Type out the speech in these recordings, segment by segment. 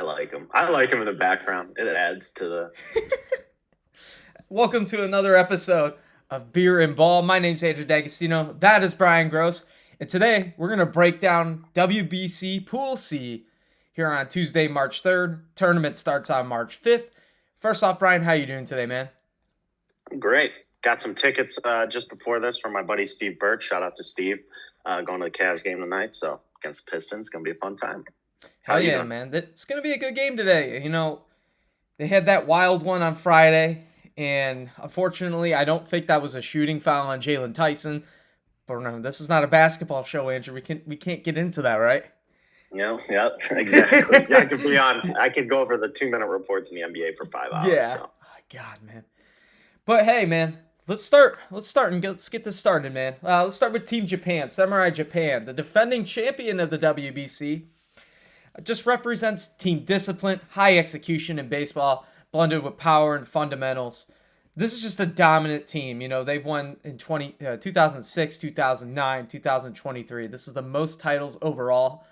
like him. I like him in the background. It adds to the. Welcome to another episode of Beer and Ball. My name's Andrew D'Agostino. That is Brian Gross. And today we're going to break down WBC Pool C here on Tuesday, March 3rd. Tournament starts on March 5th. First off, Brian, how you doing today, man? Great. Got some tickets just before this from my buddy Steve Birch. Shout out to Steve. Going to the Cavs game tonight. So against the Pistons, going to be a fun time. Hell yeah, man. It's going to be a good game today. You know, they had that wild one on Friday. And unfortunately, I don't think that was a shooting foul on Jalen Tyson. But no, this is not a basketball show, Andrew. We can't get into that, right? Yeah, exactly. I could go over the 2-minute reports in the NBA for 5 hours. Yeah. So. Oh, God, man. But hey, man, let's start and let's get this started, man. Let's start with Team Japan, Samurai Japan, the defending champion of the WBC. Just represents team discipline, high execution in baseball, blended with power and fundamentals. This is just a dominant team. You know, they've won in 2006, 2009, 2023. This is the most titles overall.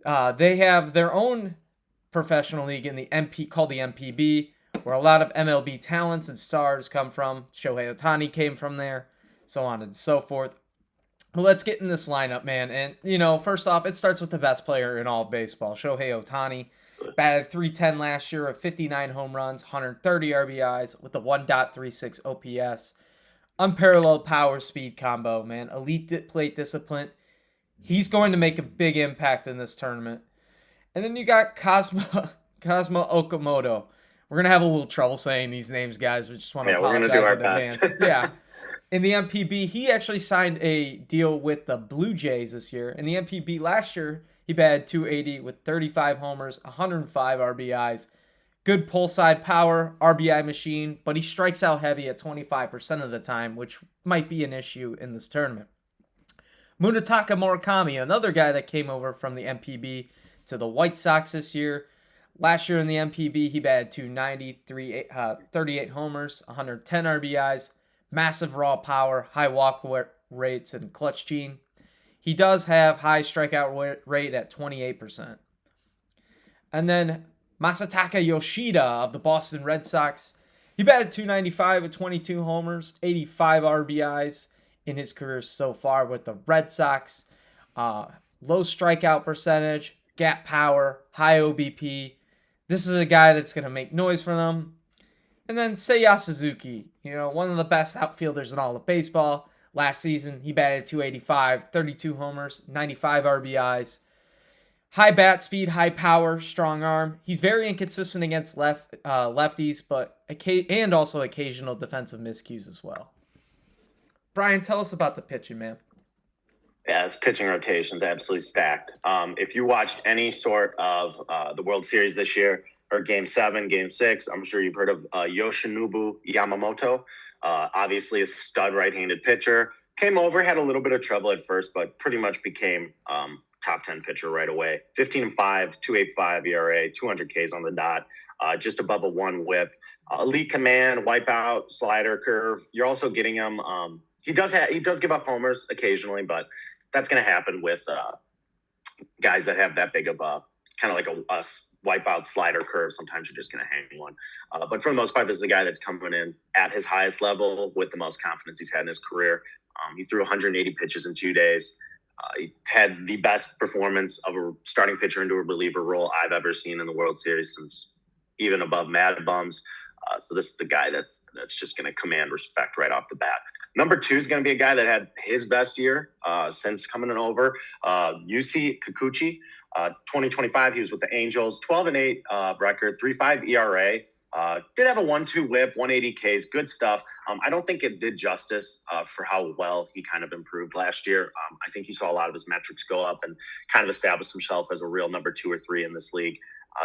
They have their own professional league in the MP called the MPB, where a lot of MLB talents and stars come from. Shohei Ohtani came from there, so on and so forth. Well, let's get in this lineup, man. And, you know, first off, it starts with the best player in all of baseball, Shohei Ohtani. Batted .310 last year with 59 home runs, 130 RBIs with a 1.36 OPS. Unparalleled power speed combo, man. Elite plate discipline. He's going to make a big impact in this tournament. And then you got Cosmo Okamoto. We're going to have a little trouble saying these names, guys. We just want to apologize in advance. Yeah. In the MPB, he actually signed a deal with the Blue Jays this year. In the MPB last year, he batted .280 with 35 homers, 105 RBIs. Good pull side power, RBI machine, but he strikes out heavy at 25% of the time, which might be an issue in this tournament. Munetaka Murakami, another guy that came over from the MPB to the White Sox this year. Last year in the MPB, he batted .290, 38 homers, 110 RBIs, massive raw power, high walk rates, and clutch gene. He does have high strikeout rate at 28%. And then Masataka Yoshida of the Boston Red Sox. He batted .295 with 22 homers, 85 RBIs in his career so far with the Red Sox. Low strikeout percentage, gap power, high OBP. This is a guy that's going to make noise for them. And then Seiya Suzuki, you know, one of the best outfielders in all of baseball. Last season, he batted .285, 32 homers, 95 RBIs. High bat speed, high power, strong arm. He's very inconsistent against lefties, and also occasional defensive miscues as well. Brian, tell us about the pitching, man. Yeah, his pitching rotation is absolutely stacked. If you watched any sort of the World Series this year, or Game 7, Game 6, I'm sure you've heard of Yoshinobu Yamamoto. Obviously a stud right-handed pitcher. Came over, had a little bit of trouble at first, but pretty much became top 10 pitcher right away. 15-5, 2.85 ERA, 200 Ks on the dot, just above a 1 WHIP. Elite command, wipeout, slider curve. You're also getting him. He does give up homers occasionally, but that's going to happen with guys that have that big of a kind of like a wipeout slider curve. Sometimes you're just going to hang one. But for the most part, this is a guy that's coming in at his highest level with the most confidence he's had in his career. He threw 180 pitches in 2 days. He had the best performance of a starting pitcher into a reliever role I've ever seen in the World Series, since even above Mad Bums. So this is a guy that's just going to command respect right off the bat. Number 2 is going to be a guy that had his best year since coming over, Yusi Kikuchi. 2025, he was with the Angels, 12-8 record, 3.5 ERA. Did have a 1.2 WHIP, 180 Ks, good stuff. I don't think it did justice for how well he kind of improved last year. I think he saw a lot of his metrics go up and kind of established himself as a real number 2 or 3 in this league.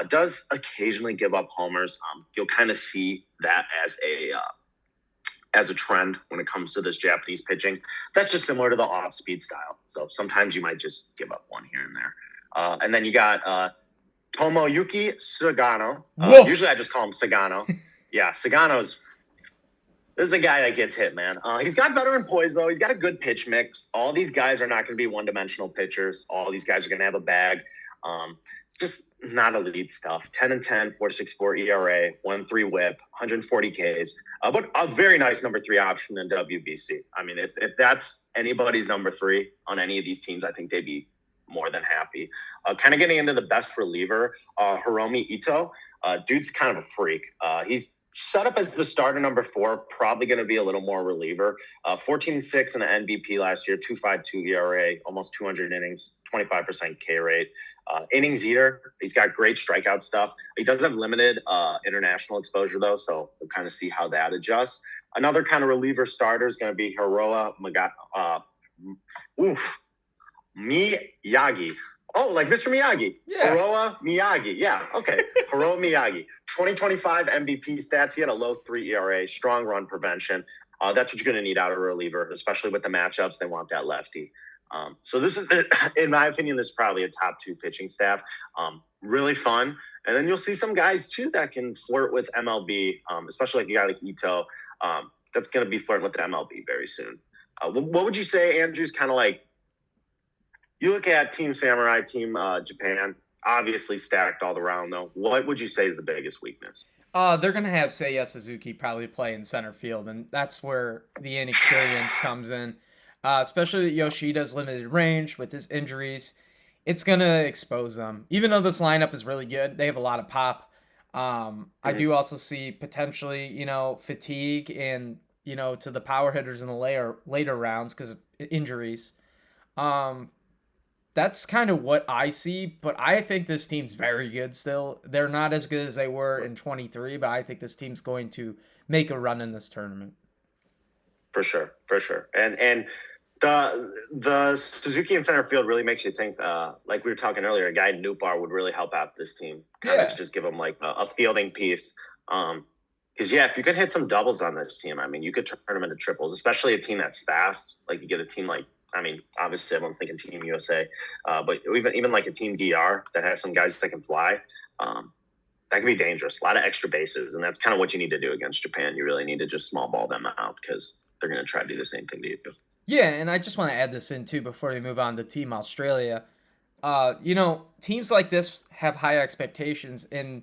Does occasionally give up homers. You'll kind of see that as a trend when it comes to this Japanese pitching. That's just similar to the off-speed style. So sometimes you might just give up one here and there. And then you got Tomoyuki Sagano. Usually I just call him Sagano. Yeah, Sagano's – this is a guy that gets hit, man. He's got veteran poise, though. He's got a good pitch mix. All these guys are not going to be one-dimensional pitchers. All these guys are going to have a bag. just not elite stuff. 10-10, 4.64 ERA, 1.3 WHIP, 140 Ks. But a very nice number 3 option in WBC. I mean, if that's anybody's number 3 on any of these teams, I think they'd be more than happy. Kind of getting into the best reliever, Hiromi Ito. Dude's kind of a freak. He's set up as the starter number 4, probably going to be a little more reliever. 14-6 in the NBP last year, 2.52 ERA, almost 200 innings, 25% K rate. Innings eater. He's got great strikeout stuff. He does have limited international exposure, though, so we'll kind of see how that adjusts. Another kind of reliever starter is going to be Miyagi. Oh, like Mr. Miyagi. Yeah. Hiroa Miyagi. Yeah, okay. Hiroa Miyagi. 2025 MVP stats. He had a low 3 ERA, strong run prevention. That's what you're going to need out of a reliever, especially with the matchups. They want that lefty. So this is, in my opinion, this is probably a top 2 pitching staff. Really fun. And then you'll see some guys, too, that can flirt with MLB, especially like a guy like Ito. That's going to be flirting with the MLB very soon. What would you say, Andrew's kind of like, you look at Team Samurai, Team Japan, obviously stacked all around, though. What would you say is the biggest weakness? They're going to have Seiya Suzuki probably play in center field, and that's where the inexperience comes in. Especially Yoshida's limited range with his injuries. It's going to expose them. Even though this lineup is really good, they have a lot of pop. I do also see potentially, fatigue and, to the power hitters in the later rounds because of injuries. That's kind of what I see, but I think this team's very good still. They're not as good as they were in 23, but I think this team's going to make a run in this tournament. For sure. And the Suzuki in center field really makes you think, like we were talking earlier, a guy in Newbar would really help out this team. Kind of just give them like a fielding piece. Because, if you could hit some doubles on this team, I mean, you could turn them into triples, especially a team that's fast. Like you get a team like, I mean, obviously everyone's thinking Team USA, but even like a Team DR that has some guys that can fly, that can be dangerous. A lot of extra bases, and that's kind of what you need to do against Japan. You really need to just small ball them out because they're going to try to do the same thing to you. Yeah, and I just want to add this in too before we move on to Team Australia. Teams like this have high expectations, and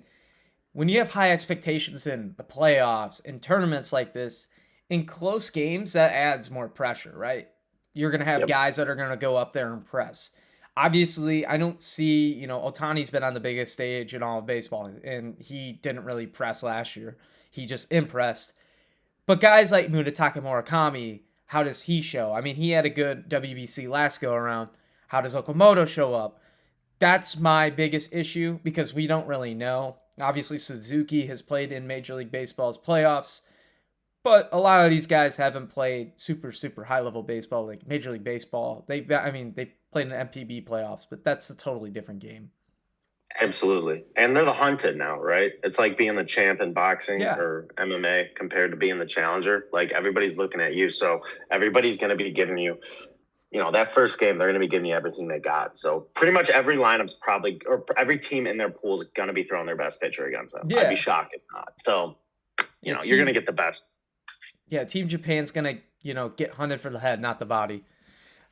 when you have high expectations in the playoffs and tournaments like this, in close games, that adds more pressure, right? You're going to have guys that are going to go up there and press. Obviously, I don't see, Otani's been on the biggest stage in all of baseball, and he didn't really press last year. He just impressed. But guys like Munetaka Murakami, how does he show? I mean, he had a good WBC last go around. How does Okamoto show up? That's my biggest issue because we don't really know. Obviously, Suzuki has played in Major League Baseball's playoffs, but a lot of these guys haven't played super, super high-level baseball, like Major League Baseball. They played in MPB playoffs, but that's a totally different game. Absolutely. And they're the hunted now, right? It's like being the champ in boxing or MMA compared to being the challenger. Like everybody's looking at you. So everybody's going to be giving you, that first game, they're going to be giving you everything they got. So pretty much every lineup's probably, or every team in their pool is going to be throwing their best pitcher against them. Yeah. I'd be shocked if not. So, you're going to get the best. Yeah, Team Japan's going to, get hunted for the head, not the body.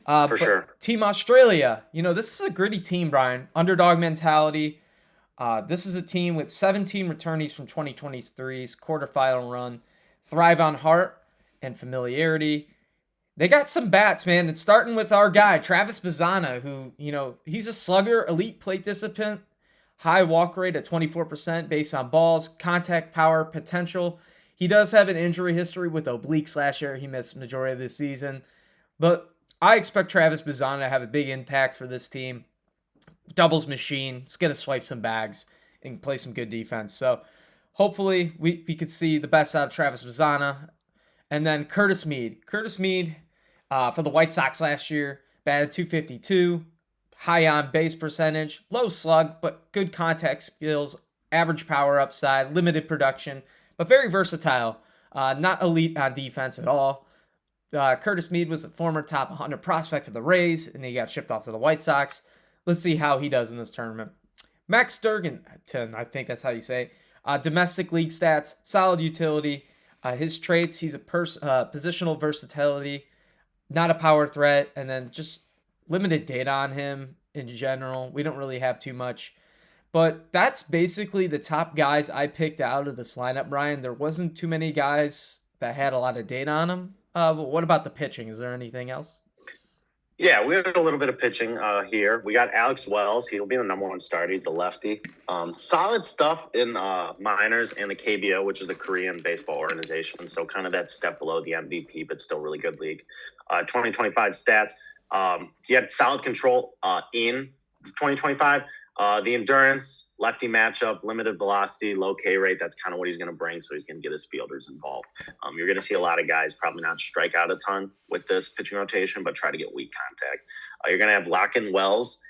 For sure. Team Australia, this is a gritty team, Brian. Underdog mentality. This is a team with 17 returnees from 2023's quarterfinal run. Thrive on heart and familiarity. They got some bats, man. It's starting with our guy, Travis Bazzana, who, he's a slugger, elite plate discipline, high walk rate at 24% based on balls, contact power, potential. He does have an injury history with obliques last year. He missed the majority of the season. But I expect Travis Bazzana to have a big impact for this team. Doubles machine. It's going to swipe some bags and play some good defense. So hopefully we could see the best out of Travis Bazzana. And then Curtis Mead. Curtis Mead for the White Sox last year, batted .252, high on base percentage, low slug, but good contact skills, average power upside, limited production, but very versatile. Not elite on defense at all. Curtis Mead was a former top 100 prospect for the Rays, and he got shipped off to the White Sox. Let's see how he does in this tournament. Max Durganton, I think that's how you say it. Domestic league stats, solid utility. His traits, he's a positional versatility, not a power threat, and then just limited data on him in general. We don't really have too much. But that's basically the top guys I picked out of this lineup, Brian. There wasn't too many guys that had a lot of data on them. But what about the pitching? Is there anything else? Yeah, we had a little bit of pitching here. We got Alex Wells. He'll be the number one starter. He's the lefty. Solid stuff in minors and the KBO, which is the Korean baseball organization. So kind of that step below the MVP, but still really good league. 2025 stats. He had solid control in 2025. The endurance, lefty matchup, limited velocity, low K rate, that's kind of what he's going to bring. So he's going to get his fielders involved. You're going to see a lot of guys probably not strike out a ton with this pitching rotation, but try to get weak contact. You're going to have Locken Wells.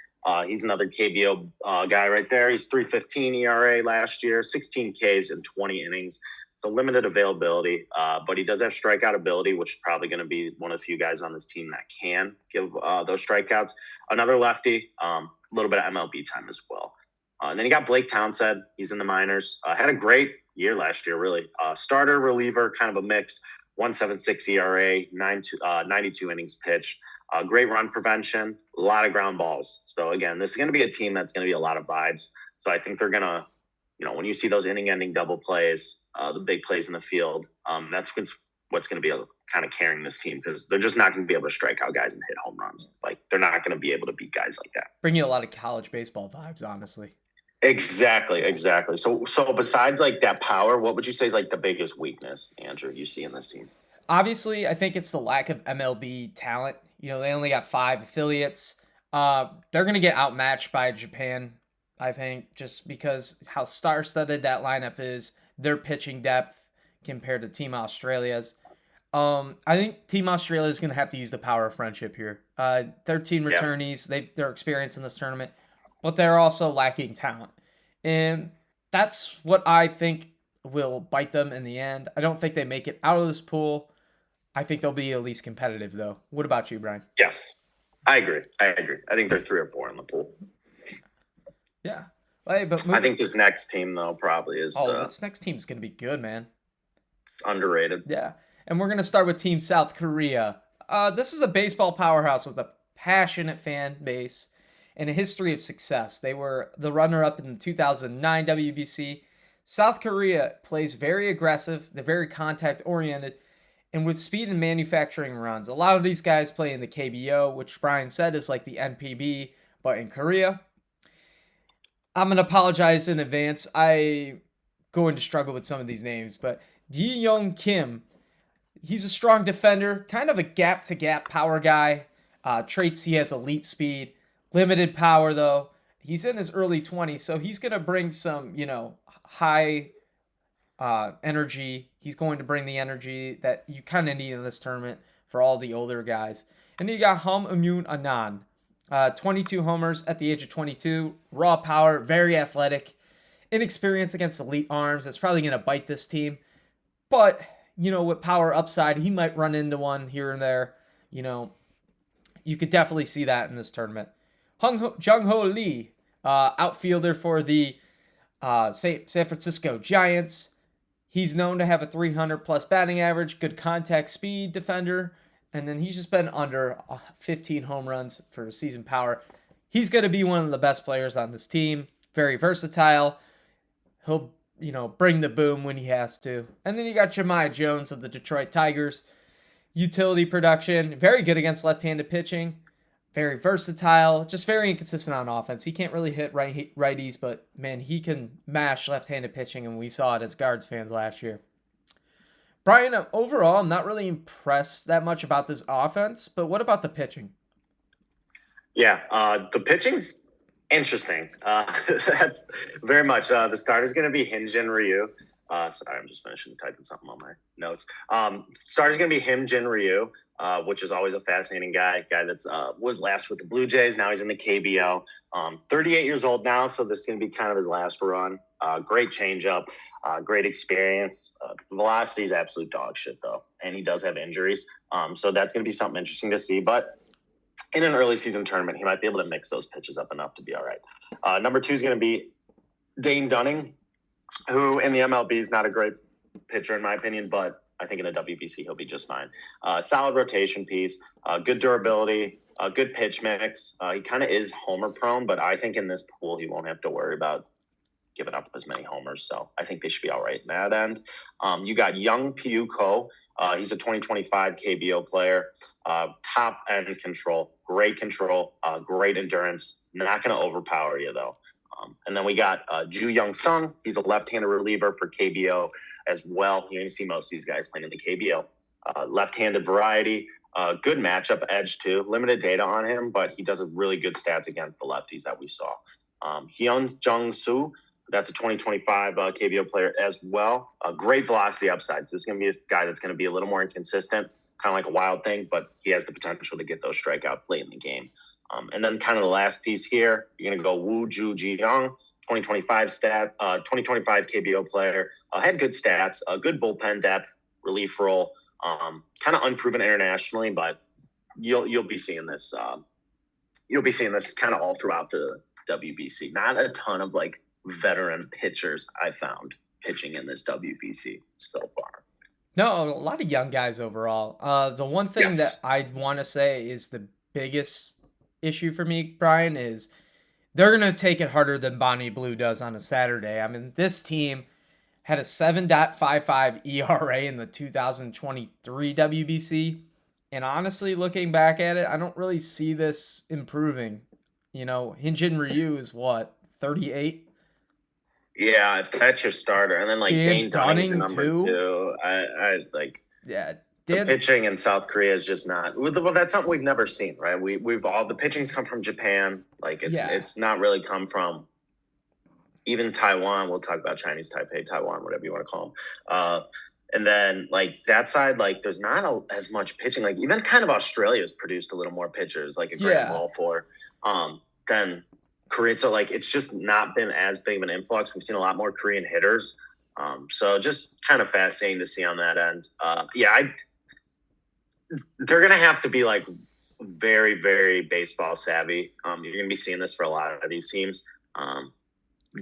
He's another KBO guy right there. He's 3.15 ERA last year, 16 Ks in 20 innings. So limited availability, but he does have strikeout ability, which is probably going to be one of the few guys on this team that can give those strikeouts. Another lefty, a little bit of MLB time as well. And then you got Blake Townsend. He's in the minors. Had a great year last year, really. Starter, reliever, kind of a mix. 1.76 ERA, 92 innings pitched. Great run prevention, a lot of ground balls. So, again, this is going to be a team that's going to be a lot of vibes. So I think they're going to, when you see those inning-ending double plays, the big plays in the field, that's what's going to be kind of carrying this team, because they're just not going to be able to strike out guys and hit home runs. Like, they're not going to be able to beat guys like that. Bring you a lot of college baseball vibes, honestly. Exactly. So besides like that power, what would you say is like the biggest weakness, Andrew, you see in this team? Obviously, I think it's the lack of MLB talent. They only got 5 affiliates. They're going to get outmatched by Japan, I think, just because how star-studded that lineup is, their pitching depth compared to Team Australia's. I think Team Australia is going to have to use the power of friendship here. 13 returnees, they're experienced in this tournament, but they're also lacking talent. And that's what I think will bite them in the end. I don't think they make it out of this pool. I think they'll be at least competitive, though. What about you, Brian? Yes, I agree. I think they're 3 or 4 in the pool. Yeah. Hey, but I think this next team, though, probably is... this next team's going to be good, man. Underrated. Yeah. And we're going to start with Team South Korea. This is a baseball powerhouse with a passionate fan base and a history of success. They were the runner-up in the 2009 WBC. South Korea plays very aggressive. They're very contact-oriented. And with speed and manufacturing runs, a lot of these guys play in the KBO, which Brian said is like the NPB, but in Korea. I'm going to apologize in advance. I going to struggle with some of these names, but Ji-Young Kim, he's a strong defender, kind of a gap-to-gap power guy. Traits, he has elite speed, limited power, though. He's in his early 20s, so he's going to bring some, high energy. He's going to bring the energy that you kind of need in this tournament for all the older guys. And then you got Hum Immune Anand. 22 homers at the age of 22. Raw power, very athletic. Inexperience against elite arms. That's probably going to bite this team. But, with power upside, he might run into one here and there. You could definitely see that in this tournament. Jung-Ho Lee, outfielder for the San Francisco Giants. He's known to have a 300-plus batting average, good contact speed defender, and then he's just been under 15 home runs for season power. He's going to be one of the best players on this team. Very versatile. He'll, bring the boom when he has to. And then you got Jemiah Jones of the Detroit Tigers. Utility production, very good against left-handed pitching. Very versatile, just very inconsistent on offense. He can't really hit righties, but, man, he can mash left-handed pitching, and we saw it as Guards fans last year. Brian, overall, I'm not really impressed that much about this offense, but what about the pitching? Yeah, the pitching's interesting. That's very much. The starter's going to be Hyun-Jin Ryu. Sorry, I'm just finishing typing something on my notes. Starter's going to be Hyun-Jin Ryu, which is always a fascinating guy that's was last with the Blue Jays. Now he's in the KBO. 38 years old now, so this is going to be kind of his last run. Great changeup, great experience. Velocity is absolute dog shit, though, and he does have injuries. So that's going to be something interesting to see. But in an early season tournament, he might be able to mix those pitches up enough to be all right. Number 2 is going to be Dane Dunning, who in the MLB is not a great pitcher in my opinion, but I think in the WBC he'll be just fine. Solid rotation piece, good durability, good pitch mix. He kind of is homer prone, but I think in this pool he won't have to worry about giving up as many homers. So I think they should be all right in that end. You got Young Piu Ko. He's a 2025 KBO player. Top end control, great endurance. Not going to overpower you, though. And then we got Ju Young Sung. He's a left-handed reliever for KBO as well. You're going to see most of these guys playing in the KBO. Left-handed variety. Good matchup edge, too. Limited data on him, but he does a really good stats against the lefties that we saw. Hyun Jung Soo. That's a 2025 KBO player as well. Great velocity upsides. This is going to be a guy that's going to be a little more inconsistent, kind of like a wild thing, but he has the potential to get those strikeouts late in the game. And then kind of the last piece here, you're going to go Woo Ju Ji Young, 2025 KBO player. Had good stats, good bullpen depth, relief role. Kind of unproven internationally, but you'll be seeing this. You'll be seeing this kind of all throughout the WBC. Not a ton of like veteran pitchers I found pitching in this WBC so far. No, a lot of young guys overall. The one thing that I want to say is the biggest issue for me, Brian, is they're going to take it harder than Bonnie Blue does on a Saturday. I mean, this team had a 7.55 ERA in the 2023 WBC. And honestly, looking back at it, I don't really see this improving. You know, Hyunjin Ryu is what, 38? Yeah, if that's your starter. And then like Dane Dunning's number two. I like the pitching in South Korea is just not well, that's something we've never seen, right? We've all the pitching's come from Japan. Like it's not really come from even Taiwan. We'll talk about Chinese Taipei, Taiwan, whatever you want to call them. And then like that side, like there's not as much pitching. Like even kind of Australia's produced a little more pitchers, like a Grant Mulford. Then Korea, so like it's just not been as big of an influx. We've seen a lot more Korean hitters, so just kind of fascinating to see on that end. They're gonna have to be like very, very baseball savvy. You're gonna be seeing this for a lot of these teams.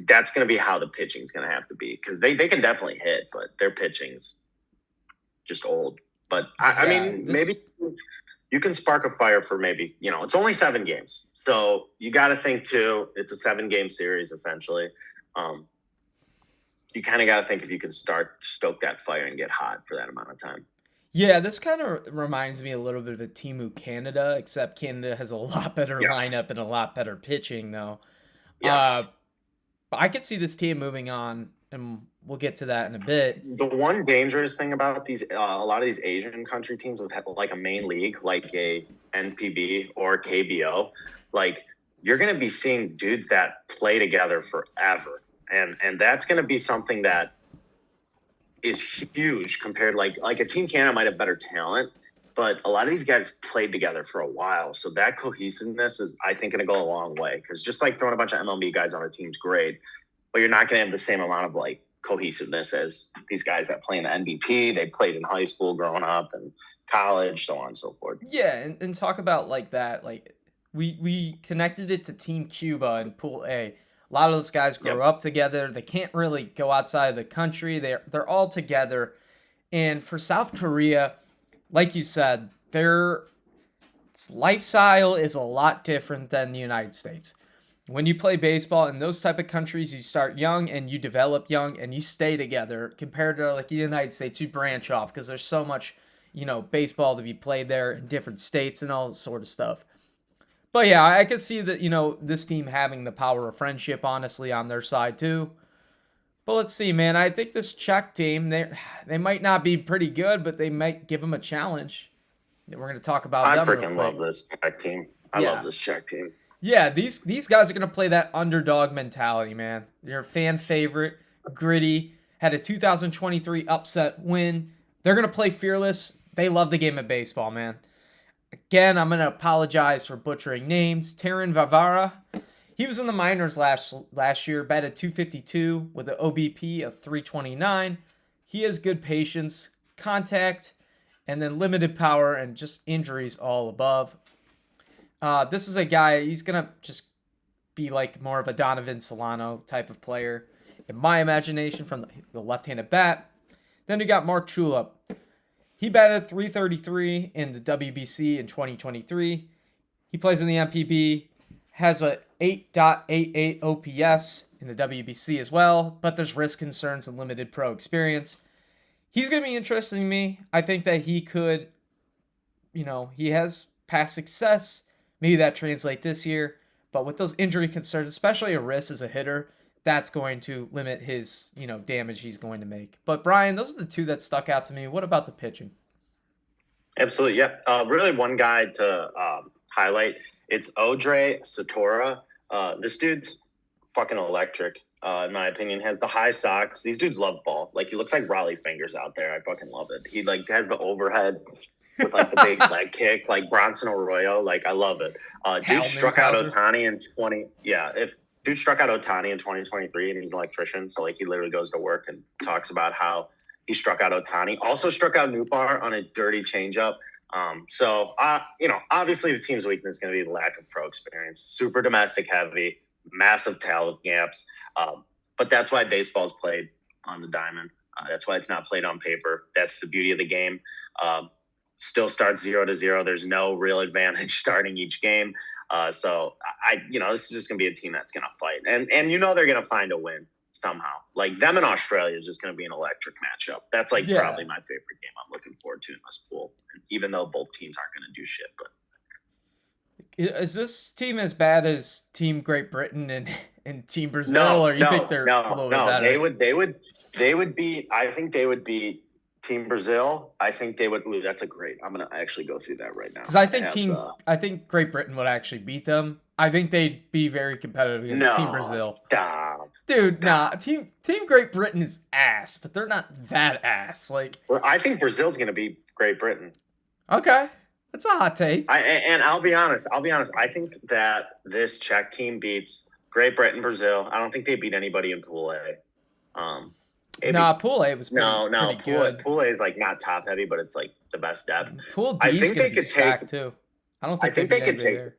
That's gonna be how the pitching's gonna have to be because they can definitely hit, but their pitching's just old. But I mean, maybe you can spark a fire for maybe it's only 7 games. So you got to think too. It's a 7-game series essentially. You kind of got to think if you can stoke that fire and get hot for that amount of time. Yeah, this kind of reminds me a little bit of a Teemu Canada, except Canada has a lot better lineup and a lot better pitching, though. But I could see this team moving on, and we'll get to that in a bit. The one dangerous thing about these, a lot of these Asian country teams with like a main league, like a NPB or KBO, like you're going to be seeing dudes that play together forever. And that's going to be something that is huge compared like a Team Canada might have better talent, but a lot of these guys played together for a while. So that cohesiveness is, I think, going to go a long way because just like throwing a bunch of MLB guys on a team's great, but you're not going to have the same amount of like cohesiveness as these guys that play in the NBP. They played in high school growing up and college, so on and so forth. Yeah, and talk about like that. Like we connected it to Team Cuba in Pool A. A lot of those guys grow up together. They can't really go outside of the country. They're all together. And for South Korea, like you said, their lifestyle is a lot different than the United States. When you play baseball in those type of countries, you start young and you develop young and you stay together. Compared to like the United States, you branch off because there's so much, baseball to be played there in different states and all this sort of stuff. But yeah, I could see that, this team having the power of friendship, honestly, on their side too. But let's see, man. I think this Czech team, they might not be pretty good, but they might give them a challenge. We're going to talk about them. I freaking love this Czech team. I love this Czech team. Yeah, these guys are going to play that underdog mentality, man. They're a fan favorite, gritty, had a 2023 upset win. They're going to play fearless. They love the game of baseball, man. Again, I'm going to apologize for butchering names. Taran Vavara, he was in the minors last year, batted .252 with an OBP of .329. He has good patience, contact, and then limited power and just injuries all above. This is a guy, he's going to just be like more of a Donovan Solano type of player, in my imagination, from the left-handed bat. Then you got Mark Chulip. He batted .333 in the WBC in 2023. He plays in the MPB, has a .888 OPS in the WBC as well, but there's risk concerns and limited pro experience. He's going to be interesting to me. I think that he could, he has past success. Maybe that translates this year. But with those injury concerns, especially a wrist as a hitter, that's going to limit his, damage he's going to make. But Brian, those are the two that stuck out to me. What about the pitching? Absolutely, yeah. Really, one guy to highlight. It's Odre Satora. This dude's fucking electric. In my opinion, has the high socks. These dudes love ball. Like, he looks like Raleigh Fingers out there. I fucking love it. He has the overhead with the big leg kick, like Bronson Arroyo. Like, I love it. Dude struck out Ohtani in 2023, and he's an electrician, so he literally goes to work and talks about how he struck out Ohtani. Also struck out Nootbaar on a dirty changeup. So obviously the team's weakness is going to be the lack of pro experience. Super domestic heavy, massive talent gaps. But that's why baseball's played on the diamond. That's why it's not played on paper. That's the beauty of the game. Still starts 0-0. There's no real advantage starting each game. So this is just going to be a team that's going to fight. And they're going to find a win somehow. Like, them in Australia is just going to be an electric matchup. That's probably my favorite game I'm looking forward to in this pool, even though both teams aren't going to do shit. But is this team as bad as Team Great Britain and Team Brazil, or you think they're a little bit better? They would beat. I think they would beat Team Brazil. I think they would. Ooh, that's a great. I'm gonna actually go through that right now. Because I think Great Britain would actually beat them. I think they'd be very competitive against Team Brazil. Stop. Dude, nah. Team Great Britain is ass, but they're not that ass. I think Brazil's gonna beat Great Britain. Okay. That's a hot take. I'll be honest. I think that this Czech team beats Great Britain, Brazil. I don't think they beat anybody in Pool A. Pool A was pretty good. Pool A is not top heavy, but it's the best depth. Pool D is going to be stacked too. I don't think they could take there.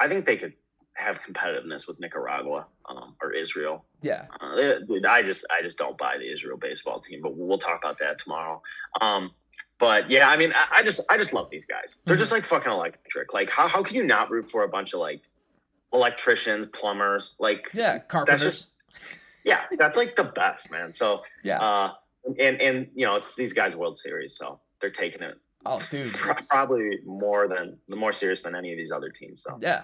I think they could have competitiveness with Nicaragua or Israel. Yeah. Dude, I just don't buy the Israel baseball team, but we'll talk about that tomorrow. But yeah, I mean, I just love these guys. They're just fucking electric. How can you not root for a bunch of electricians, plumbers, carpenters? That's the best, man. So yeah, and it's these guys' World Series, so they're taking it. Oh, dude, probably more serious than any of these other teams. So yeah.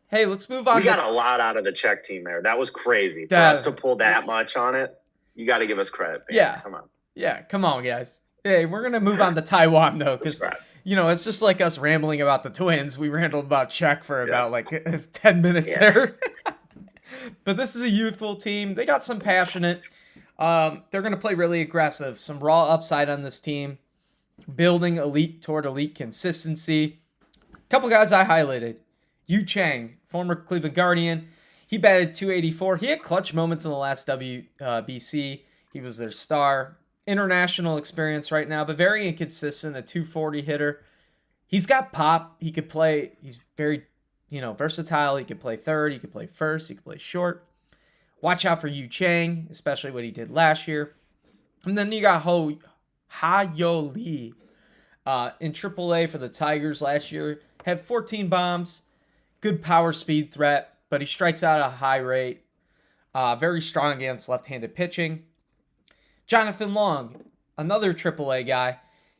Hey, let's move on. We got a lot out of the Czech team there. That was crazy. For us to pull that much on it, you got to give us credit. Fans. Yeah, come on. Yeah, come on, guys. Hey, we're gonna move on to Taiwan though, because it's just like us rambling about the Twins. We rambled about Czech for about 10 minutes there. But this is a youthful team. They got some passionate. They're going to play really aggressive. Some raw upside on this team. Building elite consistency. A couple guys I highlighted. Yu Chang, former Cleveland Guardian. He batted .284. He had clutch moments in the last WBC. He was their star. International experience right now, but very inconsistent. A .240 hitter. He's got pop. He could play. He's very versatile. He could play third. He could play first. He could play short. Watch out for Yu Chang, especially what he did last year. And then you got Ha-Yo Lee in AAA for the Tigers last year. Had 14 bombs. Good power speed threat, but he strikes out at a high rate. Very strong against left-handed pitching. Jonathan Long, another AAA guy.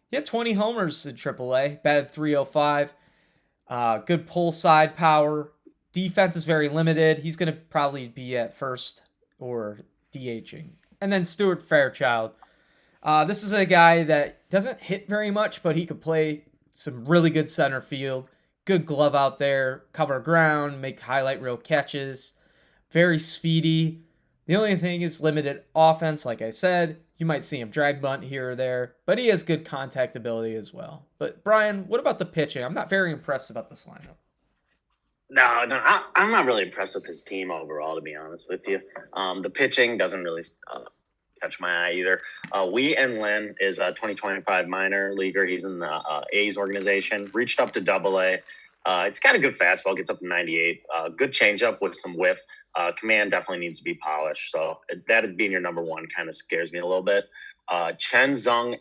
He had 20 homers in AAA. Batted .305. Good pull side power. Defense is very limited. He's going to probably be at first or DHing. And then Stuart Fairchild. This is a guy that doesn't hit very much, but he could play some really good center field. Good glove out there. Cover ground. Make highlight reel catches. Very speedy. The only thing is limited offense, like I said. You might see him drag bunt here or there, but he has good contact ability as well. But Brian, what about the pitching? I'm not very impressed about this lineup. No, I'm not really impressed with his team overall, to be honest with you. The pitching doesn't really catch my eye either. Wee En Lin is a 2025 minor leaguer. He's in the A's organization. Reached up to AA. It's got a good fastball, gets up to 98. Good changeup with some whiff. Command definitely needs to be polished. So that being your number one kind of scares me a little bit. Chen Zhongeo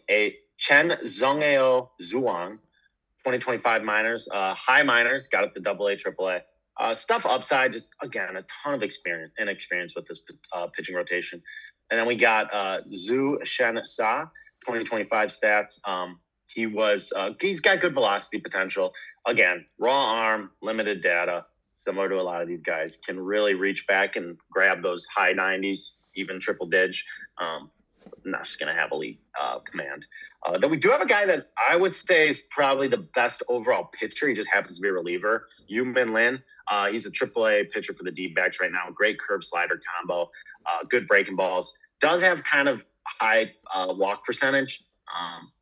Zhuang, 2025 minors. High minors, got up to AA, AAA. Stuff upside, just again a ton of experience with this pitching rotation. And then we got Zhu Shen Sa, 2025 stats. He's got good velocity potential. Again, raw arm, limited data, similar to a lot of these guys, can really reach back and grab those high 90s, even triple dig. Not just going to have elite command. Then we do have a guy that I would say is probably the best overall pitcher. He just happens to be a reliever, Yu Min Lin. He's a AAA pitcher for the D-backs right now. Great curve slider combo, good breaking balls. Does have kind of high walk percentage.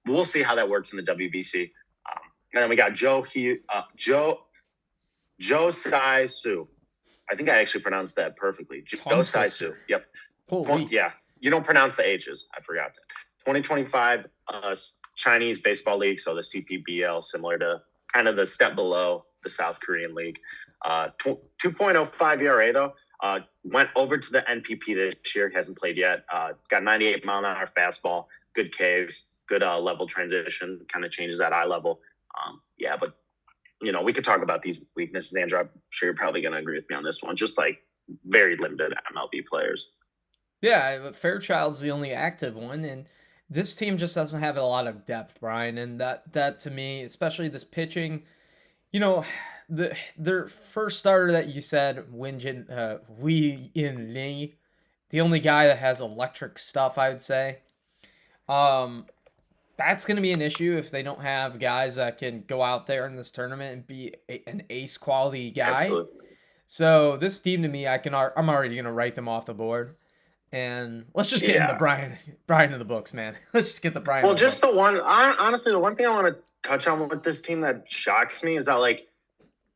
We'll see how that works in the WBC. And then we got Joe Sai Su. I think I actually pronounced that perfectly. Joe Sai Su. Yep. Holy. Yeah. You don't pronounce the H's. I forgot that. 2025 Chinese Baseball League, so the CPBL, similar to kind of the step below the South Korean League. 2.05 ERA, though. Went over to the NPP this year. Hasn't played yet. Got 98 mile an hour fastball. Good caves. Good level transition. Kind of changes that eye level. Yeah, but, we could talk about these weaknesses, Andrew. I'm sure you're probably going to agree with me on this one. Just like very limited MLB players. Yeah, Fairchild's the only active one, and this team just doesn't have a lot of depth, Brian. And that to me, especially this pitching, their first starter that you said, Wei In Lee, the only guy that has electric stuff, I would say. That's going to be an issue if they don't have guys that can go out there in this tournament and be an ace quality guy. Absolutely. So this team to me, I'm already going to write them off the board. And let's just get in the Brian of the books, man. Let's just get the Brian. Well, just the one. Honestly, the one thing I want to touch on with this team that shocks me is that, like,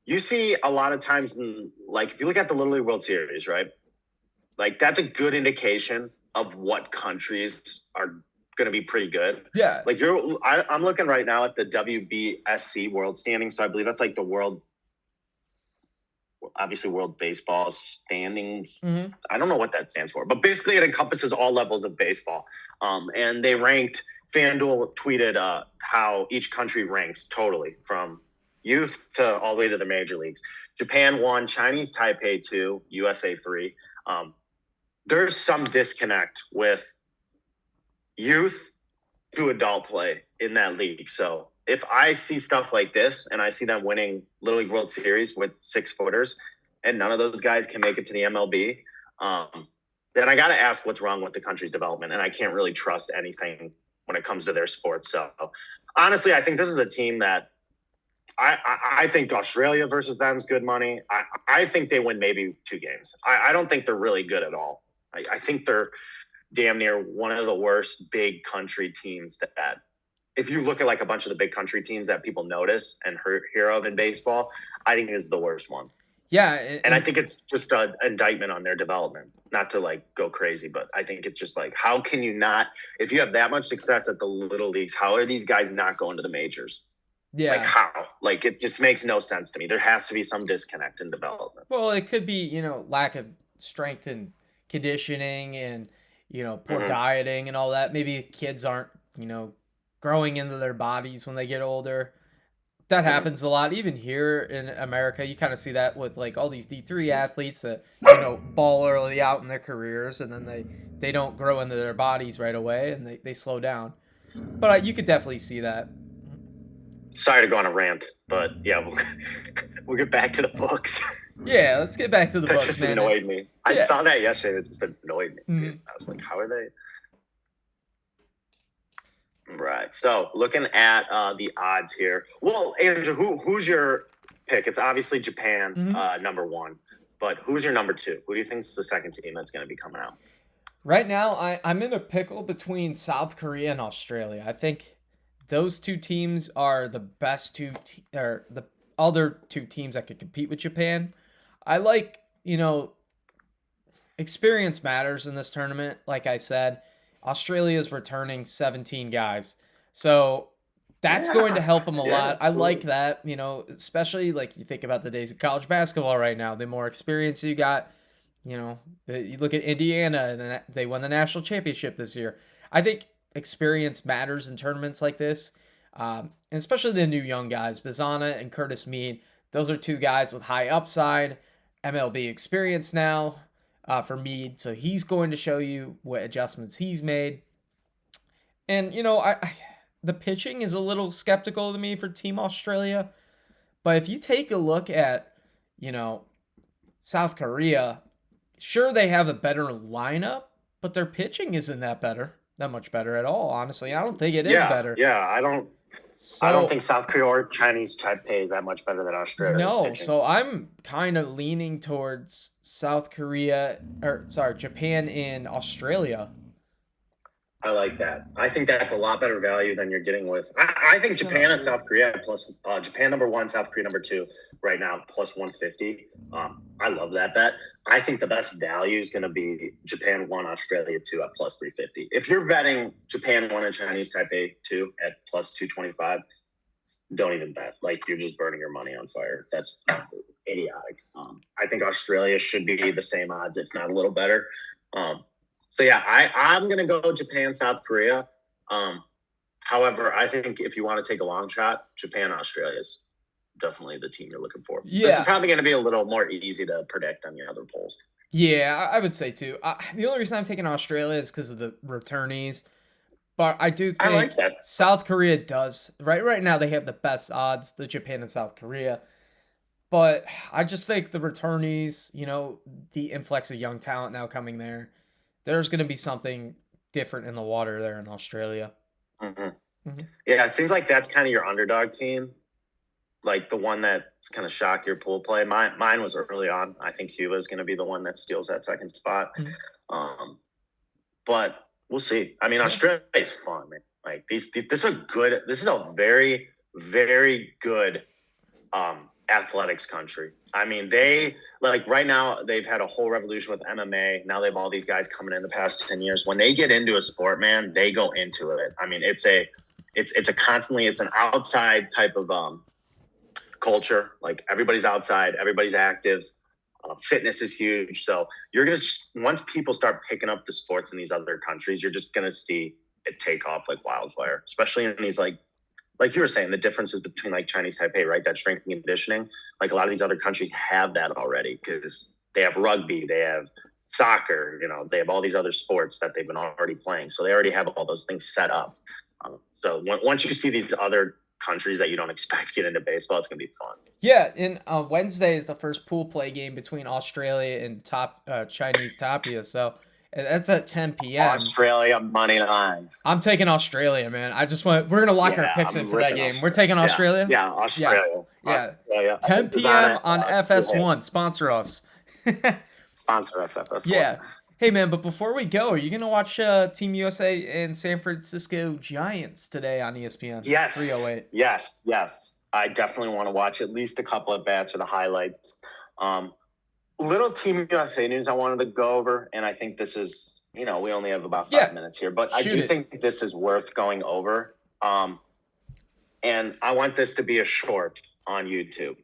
you see a lot of times, if you look at the Little League World Series, right? Like, that's a good indication of what countries are going to be pretty good. Yeah. Like, I'm looking right now at the WBSC World Standings, so I believe that's like the world. Obviously, World Baseball Standings. Mm-hmm. I don't know what that stands for, but basically it encompasses all levels of baseball. And they ranked, FanDuel tweeted how each country ranks totally from youth to all the way to the major leagues. Japan 1, Chinese Taipei 2, USA 3. There's some disconnect with youth to adult play in that league. So if I see stuff like this and I see them winning Little League World Series with 6-footers and none of those guys can make it to the MLB, then I got to ask what's wrong with the country's development. And I can't really trust anything when it comes to their sports. So honestly, I think this is a team that I think Australia versus them is good money. I think they win maybe 2 games. I don't think they're really good at all. I think they're damn near one of the worst big country teams that if you look at like a bunch of the big country teams that people notice and hear of in baseball, I think this is the worst one. Yeah. And I think it's just an indictment on their development, not to like go crazy, but I think it's just like, how can you not, if you have that much success at the little leagues, how are these guys not going to the majors? Yeah. Like how? Like it just makes no sense to me. There has to be some disconnect in development. Well, it could be, lack of strength and conditioning and, poor dieting and all that. Maybe kids aren't, growing into their bodies when they get older. That happens a lot. Even here in America, you kind of see that with like all these D3 athletes that, ball early out in their careers and then they don't grow into their bodies right away and they slow down. But you could definitely see that. Sorry to go on a rant, but yeah, we'll get back to the books. Yeah, let's get back to the books, just man. Annoyed me. I saw that yesterday. It just annoyed me. Mm-hmm. I was like, how are they? Right. So looking at the odds here. Well, Andrew, who's your pick? It's obviously Japan, number 1. But who's your number 2? Who do you think is the second team that's going to be coming out? Right now, I'm in a pickle between South Korea and Australia. I think those 2 teams are the best or the other 2 teams that could compete with Japan. I like, experience matters in this tournament. Like I said, Australia's returning 17 guys. So that's going to help them a lot. I like that, especially like you think about the days of college basketball right now. The more experience you got, you look at Indiana and they won the national championship this year. I think experience matters in tournaments like this, and especially the new young guys, Bazana and Curtis Mead. Those are two guys with high upside, MLB experience now for Mead. So he's going to show you what adjustments he's made. And, the pitching is a little skeptical to me for Team Australia. But if you take a look at, South Korea, sure, they have a better lineup, but their pitching isn't that much better at all, honestly. I don't think it is better. Yeah, I don't think South Korea or Chinese Taipei is that much better than Australia. No, so I'm kind of leaning towards Japan and Australia. I like that. I think that's a lot better value than you're getting with. I think Japan and South Korea plus Japan number 1, South Korea number 2 right now plus 150. I love that bet. I think the best value is going to be Japan 1, Australia 2 at plus 350. If you're betting Japan 1 and Chinese Taipei 2 at plus 225, don't even bet. Like, you're just burning your money on fire. That's idiotic. I think Australia should be the same odds, if not a little better. So yeah, I'm gonna go Japan, South Korea. However, I think if you want to take a long shot, Japan, Australia is definitely the team you're looking for. Yeah, this is probably going to be a little more easy to predict than the other polls. Yeah, I would say too. The only reason I'm taking Australia is because of the returnees, but I do think I like that. South Korea does. Right now they have the best odds, the Japan and South Korea. But I just think the returnees, the influx of young talent now coming there, there's going to be something different in the water there in Australia. Yeah, it seems like that's kind of your underdog team, like the one that's kind of shock your pool play. Mine was early on. I think Cuba is going to be the one that steals that second spot. But we'll see. I mean, Australia is fun, man. Like this is a very, very good athletics country. I mean, they right now they've had a whole revolution with MMA. Now they have all these guys coming in the past 10 years. When they get into a sport, man, they go into it. I mean, it's an outside type of culture. Like, everybody's outside, everybody's active. Fitness is huge. So you're going to, once people start picking up the sports in these other countries, you're just going to see it take off like wildfire, especially in these like you were saying, the differences between like Chinese Taipei, right? That strength and conditioning. Like, a lot of these other countries have that already because they have rugby, they have soccer, they have all these other sports that they've been already playing. So they already have all those things set up. So once you see these other countries that you don't expect to get into baseball, it's going to be fun. Yeah, and Wednesday is the first pool play game between Australia and Chinese Tapia. So that's at 10 p.m. Australia money line. I'm taking Australia, man. We're going to lock our picks in for that game. We're taking Australia? Yeah, Australia. Yeah. 10 p.m. on FS1. Sponsor us. Sponsor us, FS1. Yeah. Hey, man, but before we go, are you going to watch Team USA and San Francisco Giants today on ESPN? Yes. 308. Yes. I definitely want to watch at least a couple of bats or the highlights. Little Team USA news I wanted to go over, and I think this is, we only have about 5 minutes here, but I do think this is worth going over. And I want this to be a short on YouTube.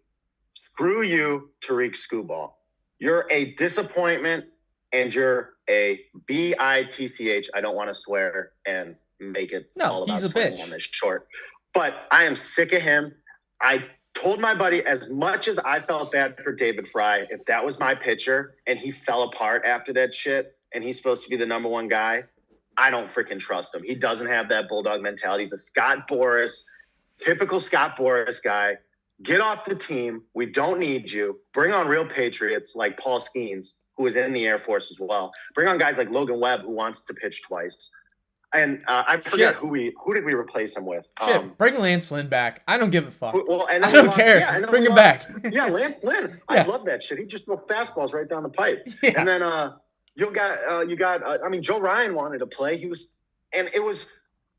Screw you, Tariq Skubal. You're a disappointment, and you're a bitch. I don't want to swear and make it all about he's a swearing bitch on this short. But I am sick of him. I told my buddy, as much as I felt bad for David Fry, if that was my pitcher and he fell apart after that shit and he's supposed to be the number one guy, I don't freaking trust him. He doesn't have that bulldog mentality. He's a Scott Boras, typical Scott Boras guy. Get off the team. We don't need you. Bring on real patriots like Paul Skeens, who is in the Air Force as well. Bring on guys like Logan Webb, who wants to pitch twice. And I forget who did we replace him with? Bring Lance Lynn back. I don't give a fuck. I don't care. Yeah, bring him back. Yeah, Lance Lynn. I love that shit. He just threw fastballs right down the pipe. Yeah. And then you got Joe Ryan wanted to play. It was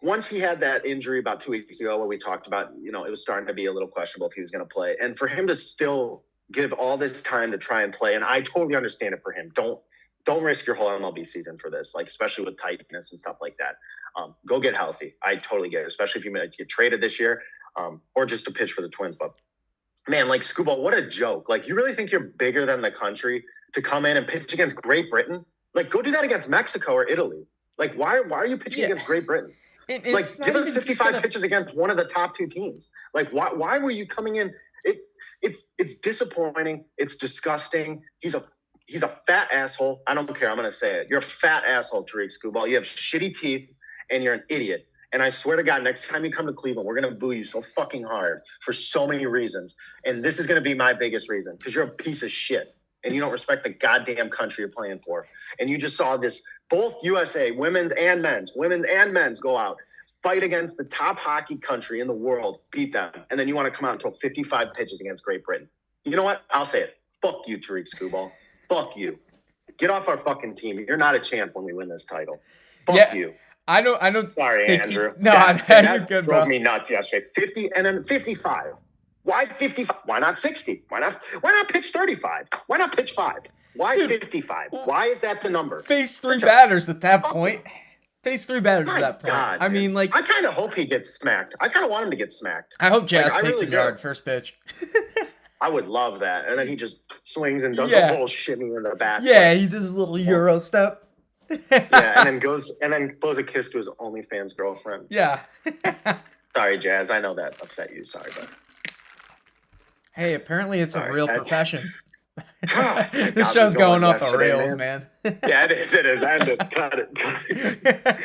once he had that injury about 2 weeks ago where we talked about, it was starting to be a little questionable if he was going to play. And for him to still give all this time to try and play, and I totally understand it for him. Don't risk your whole MLB season for this, like, especially with tightness and stuff like that. Go get healthy. I totally get it, especially if you get traded this year or just to pitch for the Twins. But, man, like, Skubal, what a joke. Like, you really think you're bigger than the country to come in and pitch against Great Britain? Like, go do that against Mexico or Italy. Like, why are you pitching against Great Britain? Give us 55 pitches against one of the top two teams. Like, why were you coming in? it's disappointing. It's disgusting. He's a fat asshole. I don't care. I'm gonna say it. You're a fat asshole, Tariq Skubal. You have shitty teeth, and you're an idiot. And I swear to God, next time you come to Cleveland, we're gonna boo you so fucking hard for so many reasons. And this is gonna be my biggest reason because you're a piece of shit and you don't respect the goddamn country you're playing for. And you just saw this, both USA, women's and men's go out, fight against the top hockey country in the world, beat them, and then you want to come out and throw 55 pitches against Great Britain. You know what? I'll say it. Fuck you, Tariq Skubal. Fuck you. Get off our fucking team. You're not a champ when we win this title. Fuck you. I know. Sorry, Andrew. You're good, bro. Drove me nuts yesterday. 50 and then 55. Why 55? Why not 60? Why not pitch 35? Why not pitch 5? Why 55? Why is that the number? Face 3 batters at that point. Face 3 batters at that point. God, I mean, like, I kind of hope he gets smacked. I kind of want him to get smacked. I hope Jazz takes really a yard first pitch. I would love that. And then he just swings and does the whole shimmy in the back. Yeah, he does his little Euro step. Yeah, and then blows a kiss to his OnlyFans girlfriend. Yeah. Sorry, Jazz. I know that upset you. Sorry, but hey, apparently it's a real profession. God, this show's going off the rails, man. Yeah, it is. I had to cut it.